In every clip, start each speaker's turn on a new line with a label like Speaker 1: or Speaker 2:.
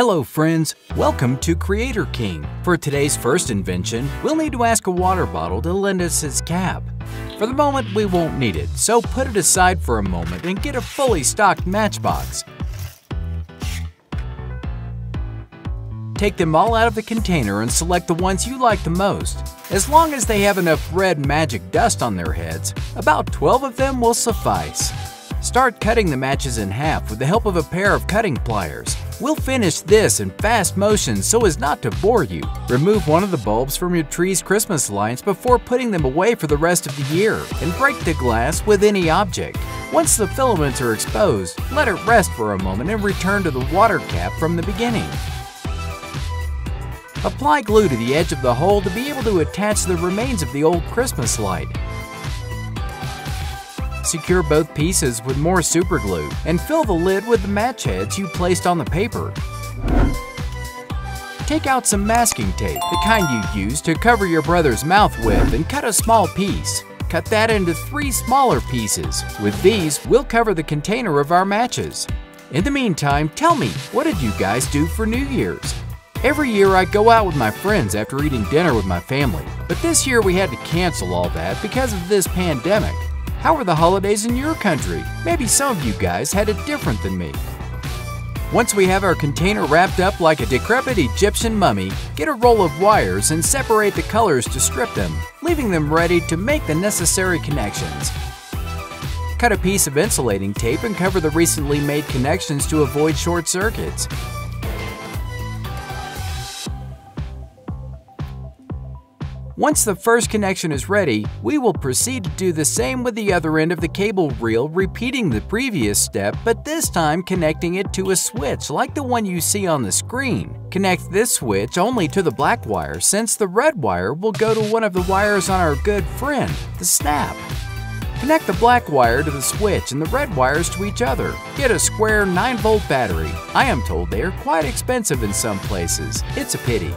Speaker 1: Hello friends, welcome to Creator King. For today's first invention, we'll need to ask a water bottle to lend us its cap. For the moment, we won't need it, so put it aside for a moment and get a fully stocked matchbox. Take them all out of the container and select the ones you like the most. As long as they have enough red magic dust on their heads, about 12 of them will suffice. Start cutting the matches in half with the help of a pair of cutting pliers. We'll finish this in fast motion so as not to bore you. Remove one of the bulbs from your tree's Christmas lights before putting them away for the rest of the year, and break the glass with any object. Once the filaments are exposed, let it rest for a moment and return to the water cap from the beginning. Apply glue to the edge of the hole to be able to attach the remains of the old Christmas light. Secure both pieces with more superglue and fill the lid with the match heads you placed on the paper. Take out some masking tape, the kind you use to cover your brother's mouth with, and cut a small piece. Cut that into 3 smaller pieces. With these, we'll cover the container of our matches. In the meantime, tell me, what did you guys do for New Year's? Every year I go out with my friends after eating dinner with my family, but this year we had to cancel all that because of this pandemic. How were the holidays in your country? Maybe some of you guys had it different than me. Once we have our container wrapped up like a decrepit Egyptian mummy, get a roll of wires and separate the colors to strip them, leaving them ready to make the necessary connections. Cut a piece of insulating tape and cover the recently made connections to avoid short circuits. Once the first connection is ready, we will proceed to do the same with the other end of the cable reel, repeating the previous step, but this time connecting it to a switch like the one you see on the screen. Connect this switch only to the black wire, since the red wire will go to one of the wires on our good friend, the snap. Connect the black wire to the switch and the red wires to each other. Get a square 9-volt battery. I am told they are quite expensive in some places. It's a pity.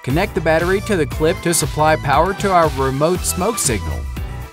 Speaker 1: Connect the battery to the clip to supply power to our remote smoke signal.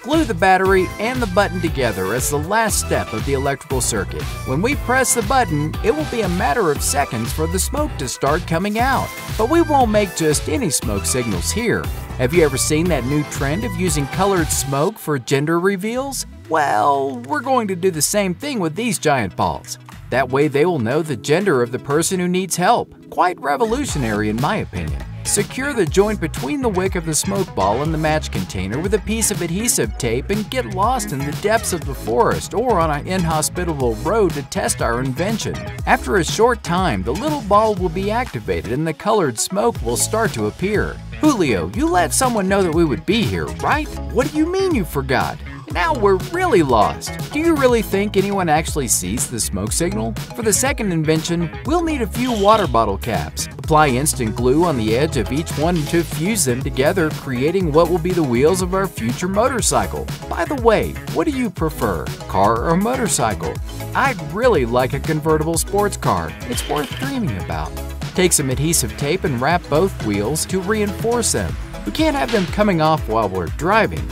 Speaker 1: Glue the battery and the button together as the last step of the electrical circuit. When we press the button, it will be a matter of seconds for the smoke to start coming out. But we won't make just any smoke signals here. Have you ever seen that new trend of using colored smoke for gender reveals? Well, we're going to do the same thing with these giant balls. That way they will know the gender of the person who needs help. Quite revolutionary in my opinion. Secure the joint between the wick of the smoke ball and the match container with a piece of adhesive tape and get lost in the depths of the forest or on an inhospitable road to test our invention. After a short time, the little ball will be activated and the colored smoke will start to appear. Julio, you let someone know that we would be here, right? What do you mean you forgot? Now we're really lost. Do you really think anyone actually sees the smoke signal? For the second invention, we'll need a few water bottle caps. Apply instant glue on the edge of each one to fuse them together, creating what will be the wheels of our future motorcycle. By the way, what do you prefer, car or motorcycle? I'd really like a convertible sports car. It's worth dreaming about. Take some adhesive tape and wrap both wheels to reinforce them. We can't have them coming off while we're driving.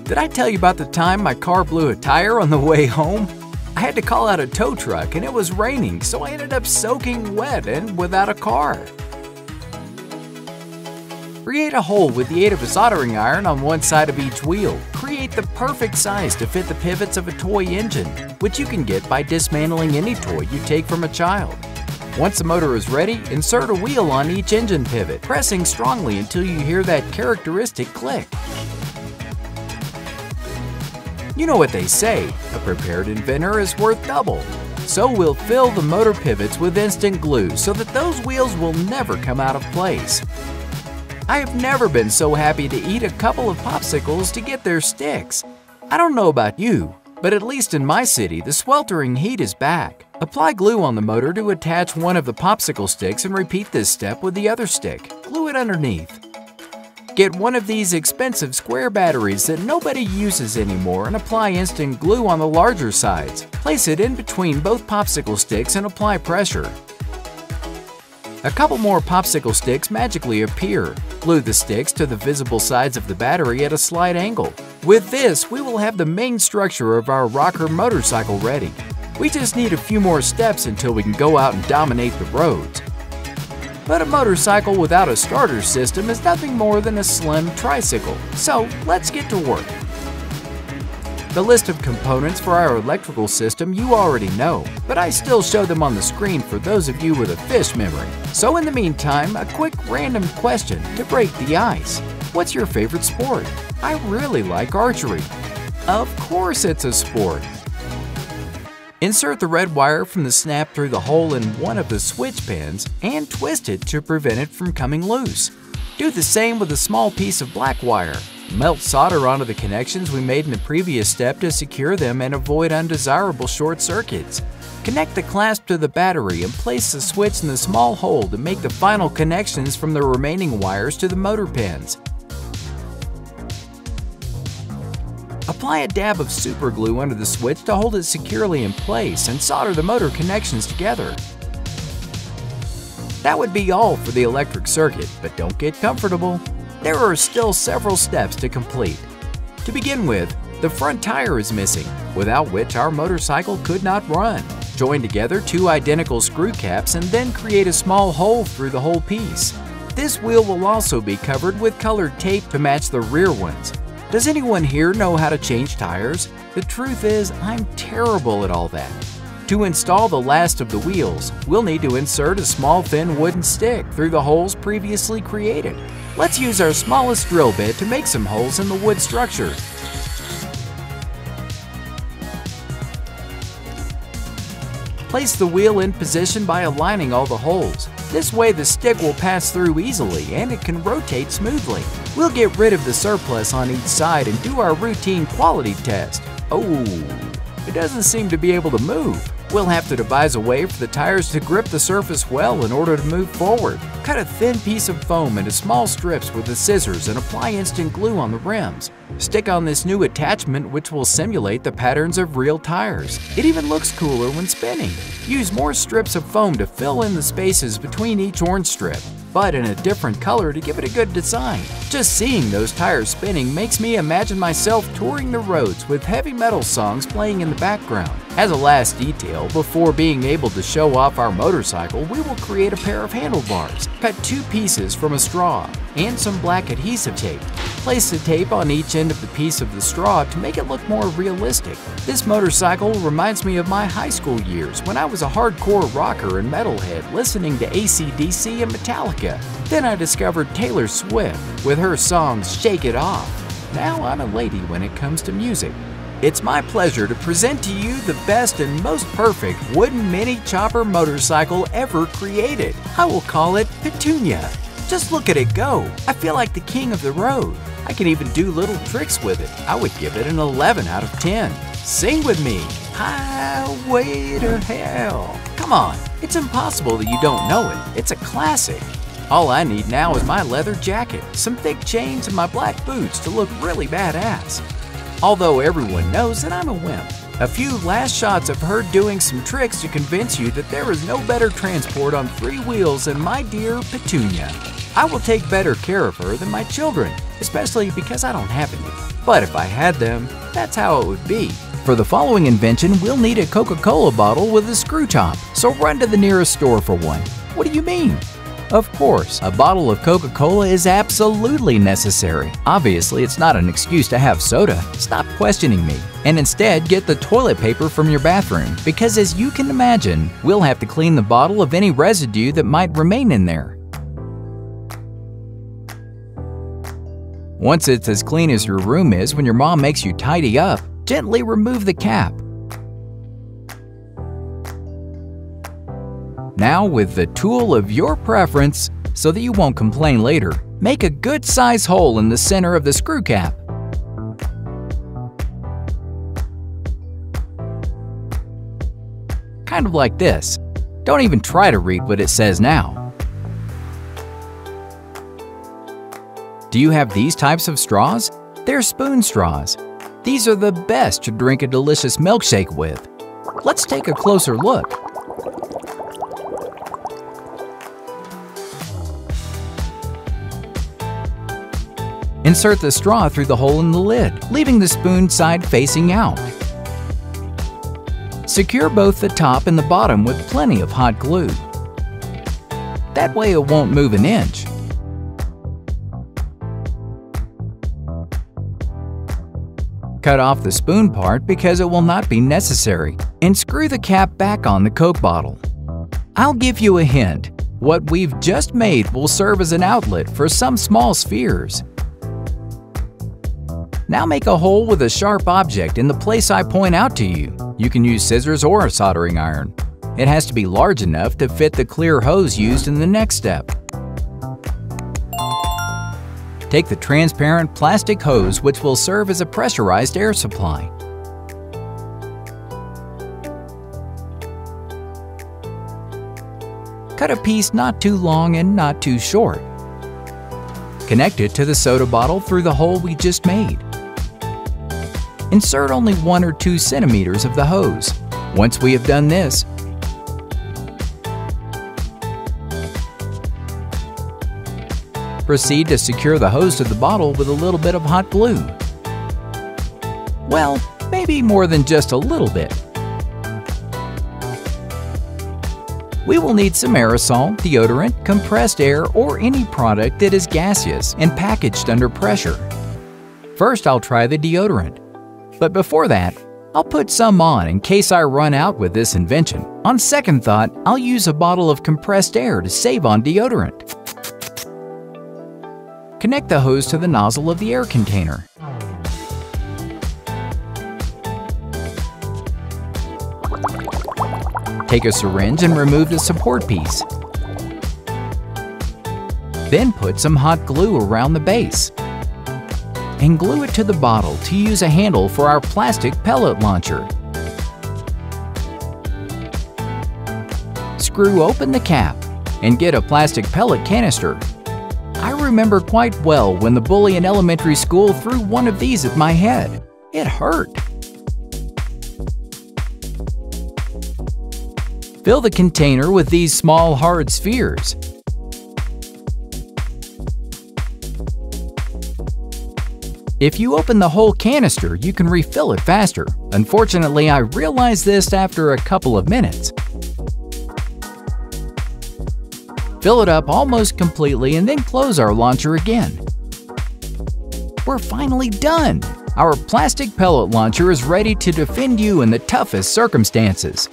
Speaker 1: Did I tell you about the time my car blew a tire on the way home? I had to call out a tow truck and it was raining, so I ended up soaking wet and without a car. Create a hole with the aid of a soldering iron on one side of each wheel. Create the perfect size to fit the pivots of a toy engine, which you can get by dismantling any toy you take from a child. Once the motor is ready, insert a wheel on each engine pivot, pressing strongly until you hear that characteristic click. You know what they say, a prepared inventor is worth double. So we'll fill the motor pivots with instant glue so that those wheels will never come out of place. I have never been so happy to eat a couple of popsicles to get their sticks. I don't know about you, but at least in my city, the sweltering heat is back. Apply glue on the motor to attach one of the popsicle sticks and repeat this step with the other stick. Glue it underneath. Get one of these expensive square batteries that nobody uses anymore and apply instant glue on the larger sides. Place it in between both popsicle sticks and apply pressure. A couple more popsicle sticks magically appear. Glue the sticks to the visible sides of the battery at a slight angle. With this, we will have the main structure of our rocker motorcycle ready. We just need a few more steps until we can go out and dominate the roads. But a motorcycle without a starter system is nothing more than a slim tricycle, so let's get to work. The list of components for our electrical system you already know, but I still show them on the screen for those of you with a fish memory. So in the meantime, a quick random question to break the ice. What's your favorite sport? I really like archery. Of course it's a sport. Insert the red wire from the snap through the hole in one of the switch pins and twist it to prevent it from coming loose. Do the same with a small piece of black wire. Melt solder onto the connections we made in the previous step to secure them and avoid undesirable short circuits. Connect the clasp to the battery and place the switch in the small hole to make the final connections from the remaining wires to the motor pins. Apply a dab of super glue under the switch to hold it securely in place and solder the motor connections together. That would be all for the electric circuit, but don't get comfortable. There are still several steps to complete. To begin with, the front tire is missing, without which our motorcycle could not run. Join together two identical screw caps and then create a small hole through the whole piece. This wheel will also be covered with colored tape to match the rear ones. Does anyone here know how to change tires? The truth is, I'm terrible at all that. To install the last of the wheels, we'll need to insert a small thin wooden stick through the holes previously created. Let's use our smallest drill bit to make some holes in the wood structure. Place the wheel in position by aligning all the holes. This way the stick will pass through easily and it can rotate smoothly. We'll get rid of the surplus on each side and do our routine quality test. Oh, it doesn't seem to be able to move. We'll have to devise a way for the tires to grip the surface well in order to move forward. Cut a thin piece of foam into small strips with the scissors and apply instant glue on the rims. Stick on this new attachment which will simulate the patterns of real tires. It even looks cooler when spinning. Use more strips of foam to fill in the spaces between each orange strip, but in a different color to give it a good design. Just seeing those tires spinning makes me imagine myself touring the roads with heavy metal songs playing in the background. As a last detail, before being able to show off our motorcycle, we will create a pair of handlebars. Cut two pieces from a straw and some black adhesive tape. Place the tape on each end of the piece of the straw to make it look more realistic. This motorcycle reminds me of my high school years when I was a hardcore rocker and metalhead listening to AC/DC and Metallica. Then I discovered Taylor Swift with her songs Shake It Off. Now I'm a lady when it comes to music. It's my pleasure to present to you the best and most perfect wooden mini chopper motorcycle ever created. I will call it Petunia. Just look at it go. I feel like the king of the road. I can even do little tricks with it. I would give it an 11 out of 10. Sing with me. Highway to Hell. Come on, it's impossible that you don't know it. It's a classic. All I need now is my leather jacket, some thick chains, and my black boots to look really badass. Although everyone knows that I'm a wimp. A few last shots of her doing some tricks to convince you that there is no better transport on three wheels than my dear Petunia. I will take better care of her than my children, especially because I don't have any. But if I had them, that's how it would be. For the following invention, we'll need a Coca-Cola bottle with a screw top, so run to the nearest store for one. What do you mean? Of course, a bottle of Coca-Cola is absolutely necessary. Obviously, it's not an excuse to have soda. Stop questioning me, and instead get the toilet paper from your bathroom, because as you can imagine, we'll have to clean the bottle of any residue that might remain in there. Once it's as clean as your room is when your mom makes you tidy up, gently remove the cap. Now, with the tool of your preference, so that you won't complain later, make a good size hole in the center of the screw cap. Kind of like this. Don't even try to read what it says now. Do you have these types of straws? They're spoon straws. These are the best to drink a delicious milkshake with. Let's take a closer look. Insert the straw through the hole in the lid, leaving the spoon side facing out. Secure both the top and the bottom with plenty of hot glue. That way it won't move an inch. Cut off the spoon part because it will not be necessary, and screw the cap back on the Coke bottle. I'll give you a hint. What we've just made will serve as an outlet for some small spheres. Now make a hole with a sharp object in the place I point out to you. You can use scissors or a soldering iron. It has to be large enough to fit the clear hose used in the next step. Take the transparent plastic hose, which will serve as a pressurized air supply. Cut a piece not too long and not too short. Connect it to the soda bottle through the hole we just made. Insert only 1 or 2 centimeters of the hose. Once we have done this, proceed to secure the hose to the bottle with a little bit of hot glue. Well, maybe more than just a little bit. We will need some aerosol, deodorant, compressed air, or any product that is gaseous and packaged under pressure. First, I'll try the deodorant. But before that, I'll put some on in case I run out with this invention. On second thought, I'll use a bottle of compressed air to save on deodorant. Connect the hose to the nozzle of the air container. Take a syringe and remove the support piece. Then put some hot glue around the base. And glue it to the bottle to use a handle for our plastic pellet launcher. Screw open the cap and get a plastic pellet canister. I remember quite well when the bully in elementary school threw one of these at my head. It hurt. Fill the container with these small hard spheres. If you open the whole canister, you can refill it faster. Unfortunately, I realized this after a couple of minutes. Fill it up almost completely and then close our launcher again. We're finally done! Our plastic pellet launcher is ready to defend you in the toughest circumstances.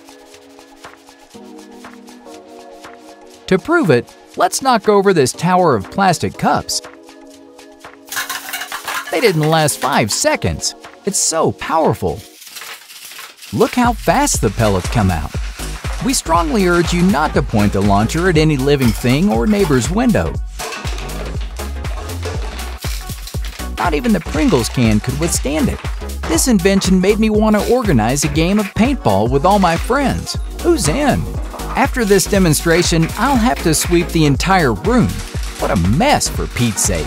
Speaker 1: To prove it, let's knock over this tower of plastic cups. They didn't last 5 seconds. It's so powerful. Look how fast the pellets come out. We strongly urge you not to point the launcher at any living thing or neighbor's window. Not even the Pringles can could withstand it. This invention made me want to organize a game of paintball with all my friends. Who's in? After this demonstration, I'll have to sweep the entire room. What a mess, for Pete's sake.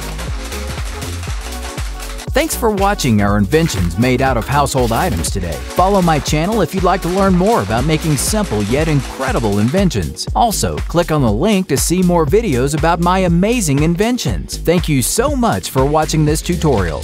Speaker 1: Thanks for watching our inventions made out of household items today. Follow my channel if you'd like to learn more about making simple yet incredible inventions. Also, click on the link to see more videos about my amazing inventions. Thank you so much for watching this tutorial.